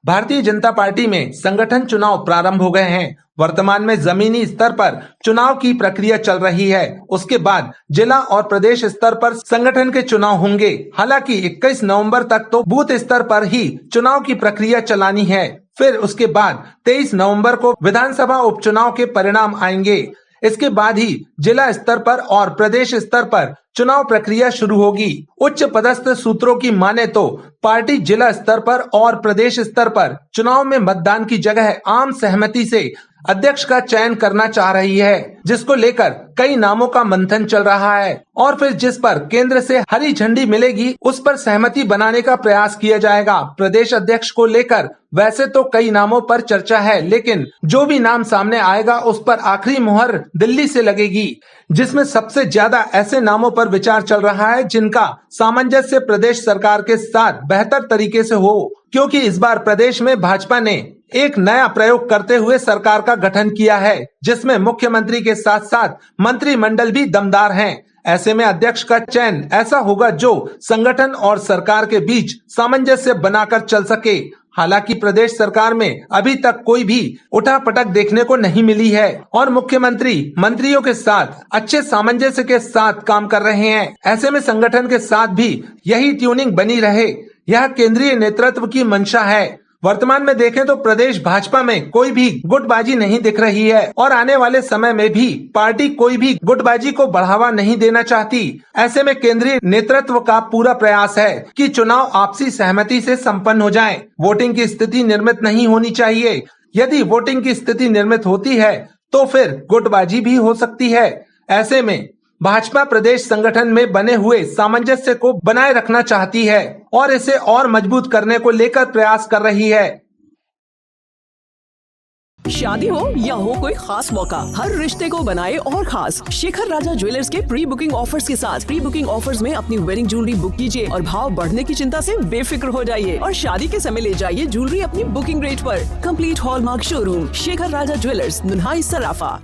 Bharatiya Janata party में संगठन चुनाव प्रारंभ हो गए हैं। वर्तमान में जमीनी स्तर पर चुनाव की प्रक्रिया चल रही है। उसके बाद जिला और प्रदेश स्तर पर संगठन के चुनाव होंगे। हालांकि 21 नवंबर तक तो बूथ स्तर पर ही चुनाव की प्रक्रिया चलानी है। फिर उसके बाद 23 नवंबर को विधानसभा उपचुनाव के परिणाम आएंगे। इसके बाद ही जिला स्तर पर और प्रदेश स्तर पर चुनाव प्रक्रिया शुरू होगी। उच्च पदस्थ सूत्रों की माने तो पार्टी जिला स्तर पर और प्रदेश स्तर पर चुनाव में मतदान की जगह आम सहमति से अध्यक्ष का चयन करना चाह रही है, जिसको लेकर कई नामों का मंथन चल रहा है और फिर जिस पर केंद्र से हरी झंडी मिलेगी उस पर सहमति बनाने का प्रयास किया जाएगा। प्रदेश अध्यक्ष को लेकर वैसे तो कई नामों पर चर्चा है, लेकिन जो भी नाम सामने आएगा उस पर आखिरी मुहर दिल्ली से लगेगी, जिसमें सबसे ज्यादा ऐसे नामों पर विचार चल रहा है जिनका सामंजस्य प्रदेश सरकार के साथ बेहतर तरीके से हो, क्योंकि इस बार प्रदेश में भाजपा ने एक नया प्रयोग करते हुए सरकार का गठन किया है, जिसमें मुख्यमंत्री के साथ साथ मंत्रिमंडल भी दमदार हैं। ऐसे में अध्यक्ष का चयन ऐसा होगा जो संगठन और सरकार के बीच सामंजस्य बनाकर चल सके। हालांकि प्रदेश सरकार में अभी तक कोई भी उठापटक देखने को नहीं मिली है और मुख्यमंत्री मंत्रियों के साथ अच्छे सामंजस्य के साथ काम कर रहे हैं। ऐसे में संगठन के साथ भी यही ट्यूनिंग बनी रहे, यह केंद्रीय नेतृत्व की मंशा है। वर्तमान में देखें तो प्रदेश भाजपा में कोई भी गुटबाजी नहीं दिख रही है और आने वाले समय में भी पार्टी कोई भी गुटबाजी को बढ़ावा नहीं देना चाहती। ऐसे में केंद्रीय नेतृत्व का पूरा प्रयास है कि चुनाव आपसी सहमति से संपन्न हो जाए। वोटिंग की स्थिति निर्मित नहीं होनी चाहिए। यदि वोटिंग की स्थिति निर्मित होती है तो फिर गुटबाजी भी हो सकती है। ऐसे में भाजपा प्रदेश संगठन में बने हुए सामंजस्य को बनाए रखना चाहती है और इसे और मजबूत करने को लेकर प्रयास कर रही है। शादी हो या हो कोई खास मौका, हर रिश्ते को बनाए और खास। शेखर राजा ज्वेलर्स के प्री बुकिंग ऑफर्स के साथ प्री बुकिंग ऑफर्स में अपनी वेडिंग ज्वेलरी बुक कीजिए और भाव बढ़ने की चिंता से बेफिक्र हो जाइए और शादी के समय ले जाइए ज्वेलरी अपनी बुकिंग रेट पर। कंप्लीट हॉलमार्क शोरूम शेखर राजा ज्वेलर्स, नुन्हाई सराफा।